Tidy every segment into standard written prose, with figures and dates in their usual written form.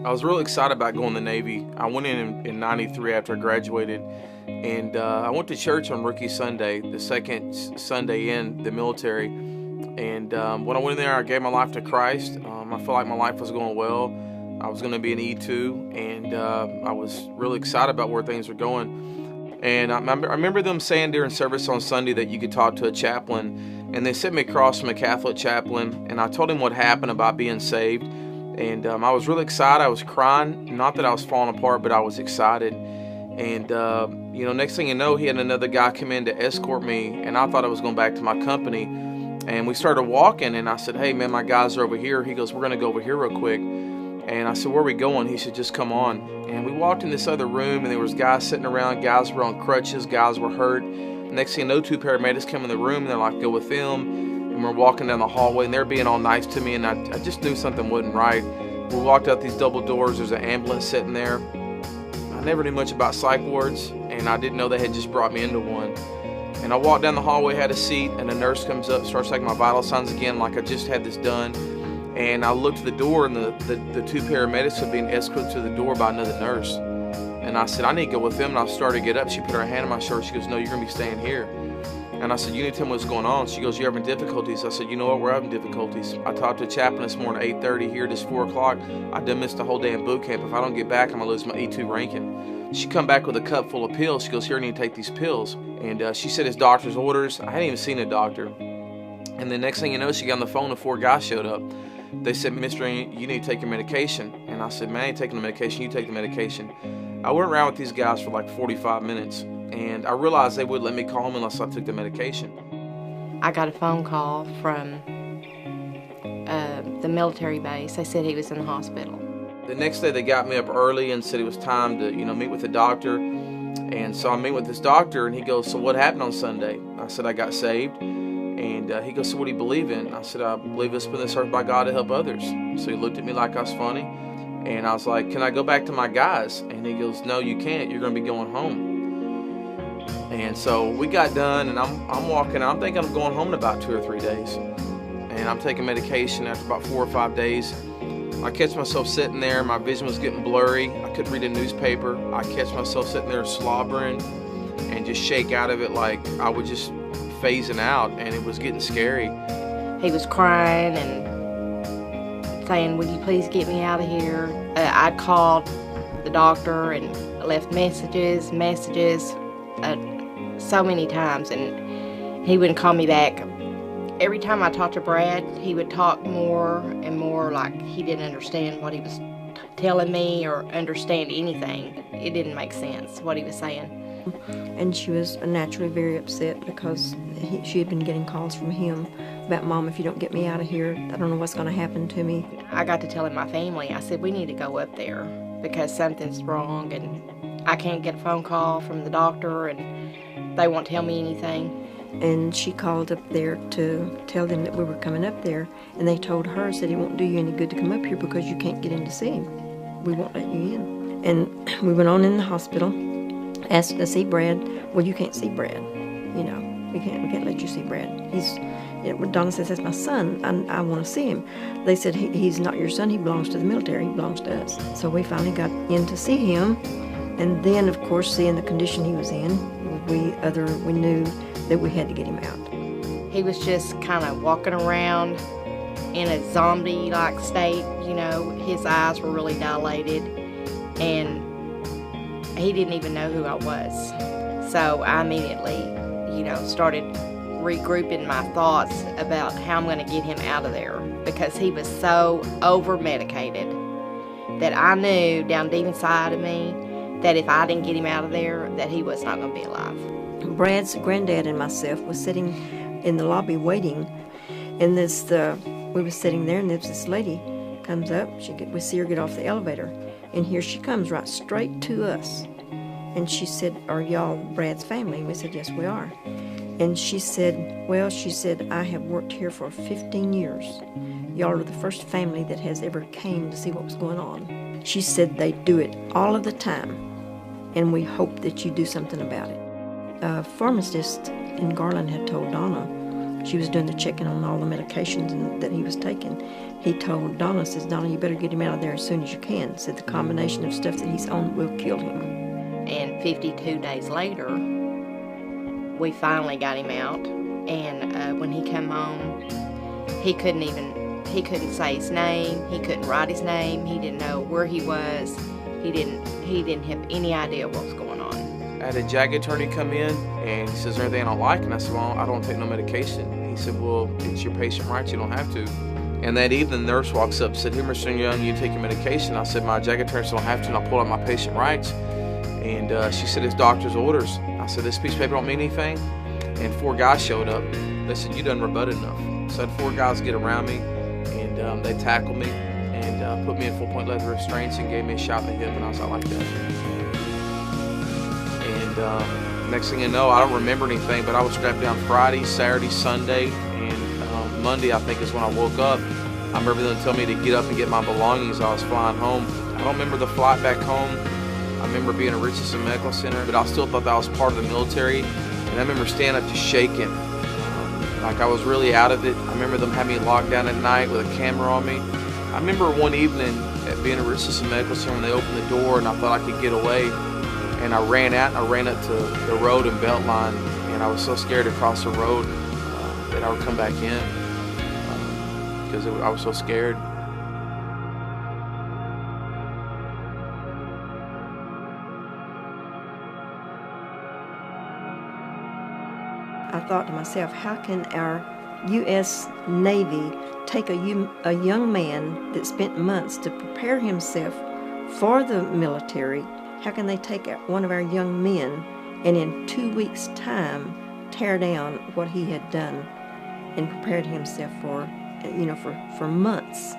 I was really excited about going to the Navy. I went in 93 after I graduated, and I went to church on Rookie Sunday, the second Sunday in the military. And when I went in there, I gave my life to Christ. I felt like my life was going well. I was going to be an E2, and I was really excited about where things were going. And I remember them saying during service on Sunday that you could talk to a chaplain, and they sent me across from a Catholic chaplain, and I told him what happened about being saved. And I was really excited. I was crying. Not that I was falling apart, but I was excited. And, next thing you know, he had another guy come in to escort me, and I thought I was going back to my company. And we started walking, and I said, "Hey, man, my guys are over here." He goes, "We're going to go over here real quick." And I said, "Where are we going?" He said, "Just come on." And we walked in this other room, and there was guys sitting around. Guys were on crutches. Guys were hurt. Next thing you know, two paramedics come in the room, and they're like, "Go with them." And we're walking down the hallway, and they're being all nice to me, and I just knew something wasn't right. We walked out these double doors. There's an ambulance sitting there. I never knew much about psych wards, and I didn't know they had just brought me into one. And I walked down the hallway, had a seat, and a nurse comes up, starts taking my vital signs again like I just had this done. And I looked at the door, and the two paramedics were being escorted to the door by another nurse. And I said, "I need to go with them." And I started to get up. She put her hand on my shoulder. She goes, "No, you're going to be staying here." And I said, "You need to tell me what's going on." She goes, "You're having difficulties." I said, "You know what? We're having difficulties. I talked to a chaplain this morning at 8:30 here. It is 4 o'clock. I done missed the whole day in boot camp. If I don't get back, I'm going to lose my E2 ranking." She come back with a cup full of pills. She goes, "Here, I need to take these pills." And she said his doctor's orders. I hadn't even seen a doctor. And the next thing you know, she got on the phone and 4 guys showed up. They said, "Mister, you need to take your medication." And I said, "Man, I ain't taking the medication. You take the medication." I went around with these guys for like 45 minutes. And I realized they wouldn't let me call home unless I took the medication. I got a phone call from the military base. They said he was in the hospital. The next day they got me up early and said it was time to, meet with the doctor. And so I meet with this doctor, and he goes, "So what happened on Sunday?" I said, "I got saved." And he goes, "So what do you believe in?" I said, "I believe it's been this earth by God to help others." So he looked at me like I was funny. And I was like, "Can I go back to my guys?" And he goes, "No, you can't. You're going to be going home." And so we got done, and I'm walking. I'm thinking I'm going home in about 2 or 3 days. And I'm taking medication. After about 4 or 5 days, I catch myself sitting there. My vision was getting blurry. I couldn't read a newspaper. I catch myself sitting there slobbering and just shake out of it like I was just phasing out, and it was getting scary. He was crying and saying, "Will you please get me out of here?" I called the doctor and left messages, so many times, and he wouldn't call me back. Every time I talked to Brad, he would talk more and more like he didn't understand what he was telling me or understand anything. It didn't make sense what he was saying. And she was naturally very upset because she had been getting calls from him about, "Mom, if you don't get me out of here, I don't know what's going to happen to me." I got to telling my family, I said, "We need to go up there because something's wrong, and I can't get a phone call from the doctor, and they won't tell me anything." And she called up there to tell them that we were coming up there, and they told her, said, "It won't do you any good to come up here because you can't get in to see him. We won't let you in." And we went on in the hospital, asked to see Brad. "Well, you can't see Brad. We can't let you see Brad. Donna says, "That's my son. I want to see him." They said, "He's not your son. He belongs to the military. He belongs to us." So we finally got in to see him. And then, of course, seeing the condition he was in, we knew that we had to get him out. He was just kind of walking around in a zombie-like state. His eyes were really dilated, and he didn't even know who I was. So I immediately, started regrouping my thoughts about how I'm going to get him out of there, because he was so over-medicated that I knew down deep inside of me that if I didn't get him out of there, that he was not going to be alive. Brad's granddad and myself was sitting in the lobby waiting, and we were sitting there, and this lady comes up. We see her get off the elevator, and here she comes right straight to us. And she said, "Are y'all Brad's family?" And we said, "Yes, we are." And she said, "I have worked here for 15 years. Y'all are the first family that has ever came to see what was going on." She said, "They do it all of the time, and we hope that you do something about it." A pharmacist in Garland had told Donna she was doing the checking on all the medications that he was taking, he told Donna, says, Donna, you better get him out of there as soon as you can. Said the combination of stuff that he's on will kill him. And 52 days later, we finally got him out. And when he come home, he couldn't say his name. He couldn't write his name. He didn't know where he was. He didn't have any idea what was going on. I had a JAG attorney come in, and he says, is there anything I don't like? And I said, well, I don't take no medication. He said, well, it's your patient rights. You don't have to. And that evening, the nurse walks up and said, here, Mr. Young, you take your medication. I said, my JAG attorney said I don't have to, and I pulled out my patient rights. And she said, it's doctor's orders. I said, this piece of paper don't mean anything? And 4 guys showed up. They said, you done rebutted enough. So I had 4 guys get around me, and they tackled me and put me in full-point leather restraints and gave me a shot in the hip, and I was out like that. And next thing you know, I don't remember anything, but I was strapped down Friday, Saturday, Sunday, and Monday, I think, is when I woke up. I remember them telling me to get up and get my belongings. I was flying home. I don't remember the flight back home. I remember being at Richardson Medical Center, but I still thought that was part of the military. And I remember standing up just shaking, like I was really out of it. I remember them having me locked down at night with a camera on me. I remember one evening at being at Richardson Medical Center when they opened the door and I thought I could get away. And I ran out and I ran up to the road and Beltline, and I was so scared to cross the road that I would come back in because I was so scared. I thought to myself, how can our U.S. Navy take a young man that spent months to prepare himself for the military? How can they take one of our young men and in 2 weeks' time tear down what he had done and prepared himself for, for months?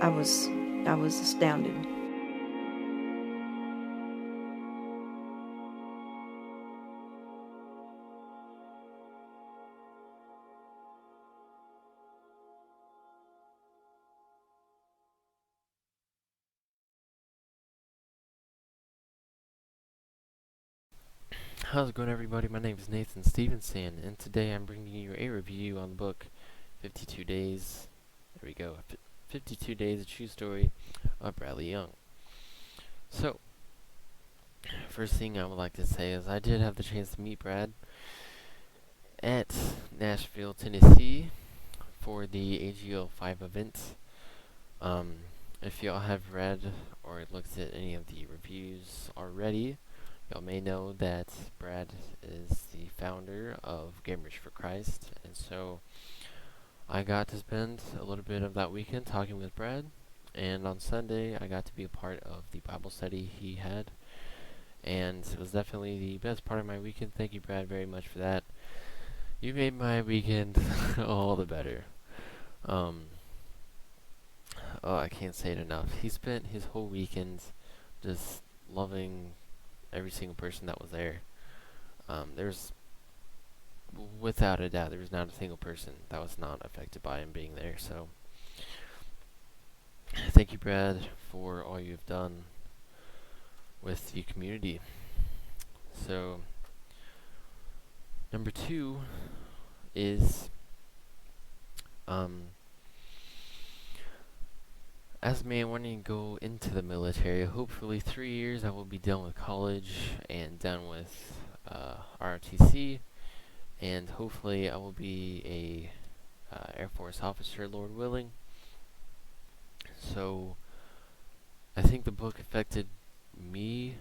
I was astounded. How's it going, everybody? My name is Nathan Stevenson, and today I'm bringing you a review on the book 52 Days. There we go. 52 Days, a True Story of Bradley Young. So, first thing I would like to say is I did have the chance to meet Brad at Nashville, Tennessee for the AGO 5 event. If y'all have read or looked at any of the reviews already, y'all may know that Brad is the founder of Gamers for Christ, and so I got to spend a little bit of that weekend talking with Brad, and on Sunday I got to be a part of the Bible study he had, and it was definitely the best part of my weekend. Thank you, Brad, very much for that. You made my weekend all the better. I can't say it enough. He spent his whole weekend just loving every single person that was there. There's, without a doubt, there was not a single person that was not affected by him being there. So, thank you, Brad, for all you've done with the community. So, number 2 is, as a man wanting to go into the military, hopefully 3 years I will be done with college and done with ROTC, and hopefully I will be a Air Force officer, Lord willing. So I think the book affected me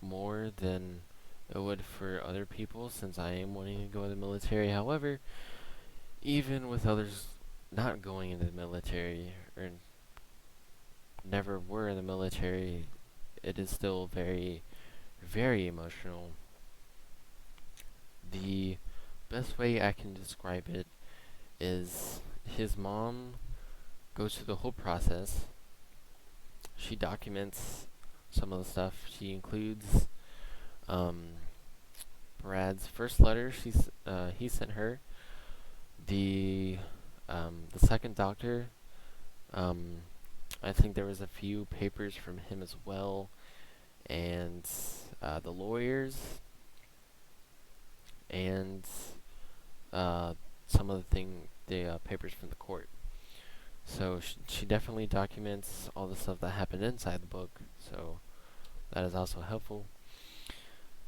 more than it would for other people, since I am wanting to go in the military. However, even with others not going into the military or never were in the military, it is still very, very emotional. The best way I can describe it is his mom goes through the whole process. She documents some of the stuff. She includes Brad's first letter he sent her, the second doctor. I think there was a few papers from him as well, and the lawyers. the papers from the court. So she definitely documents all the stuff that happened inside the book. So that is also helpful.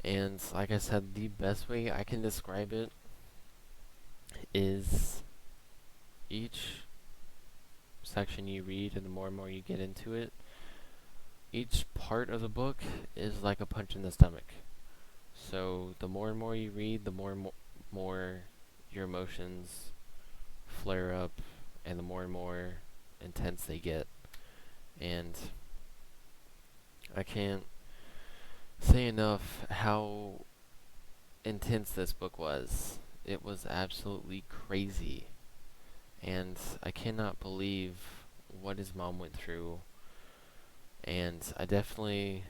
And like I said, the best way I can describe it is each section you read, and the more and more you get into it, each part of the book is like a punch in the stomach. So the more and more you read, the more and more your emotions flare up, and the more and more intense they get. And I can't say enough how intense this book was. It was absolutely crazy. And I cannot believe what his mom went through. And I definitely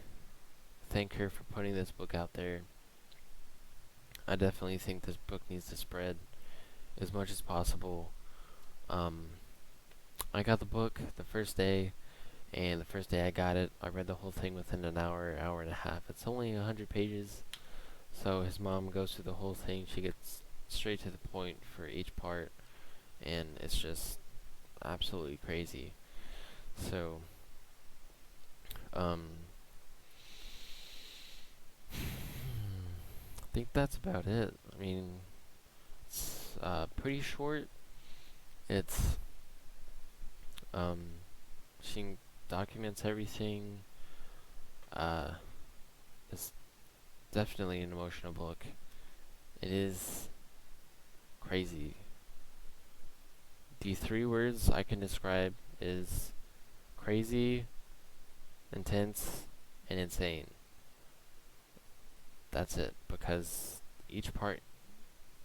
thank her for putting this book out there. I definitely think this book needs to spread as much as possible. I got the book the first day, and the first day I got it, I read the whole thing within an hour and a half. It's only 100 pages, so his mom goes through the whole thing. She gets straight to the point for each part, and it's just absolutely crazy. So, I think that's about it. I mean, it's pretty short. It's she documents everything. It's definitely an emotional book. It is crazy. The 3 words I can describe is crazy, intense, and insane. That's it, because each part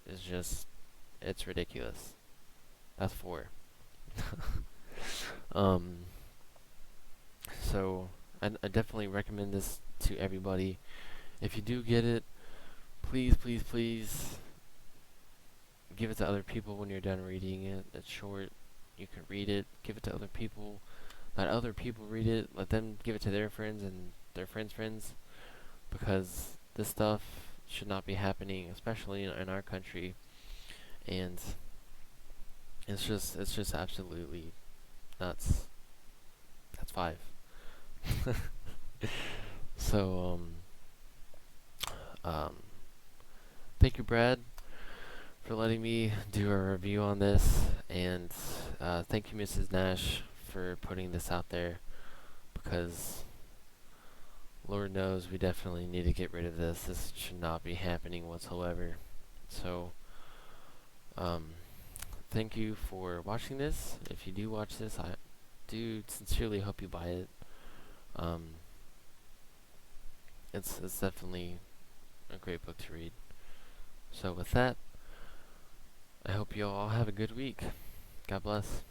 is just, it's ridiculous. That's 4. So I definitely recommend this to everybody. If you do get it, please, please, please give it to other people when you're done reading it. It's short. You can read it, give it to other people, let other people read it, let them give it to their friends and their friends' friends, because this stuff should not be happening, especially in our country. And it's just absolutely nuts. That's 5. So thank you, Brad, for letting me do a review on this, and thank you, Mrs. Nash, for putting this out there, because Lord knows we definitely need to get rid of this. This should not be happening whatsoever. So thank you for watching this. If you do watch this, I do sincerely hope you buy it. It's definitely a great book to read. So with that, I hope you all have a good week. God bless.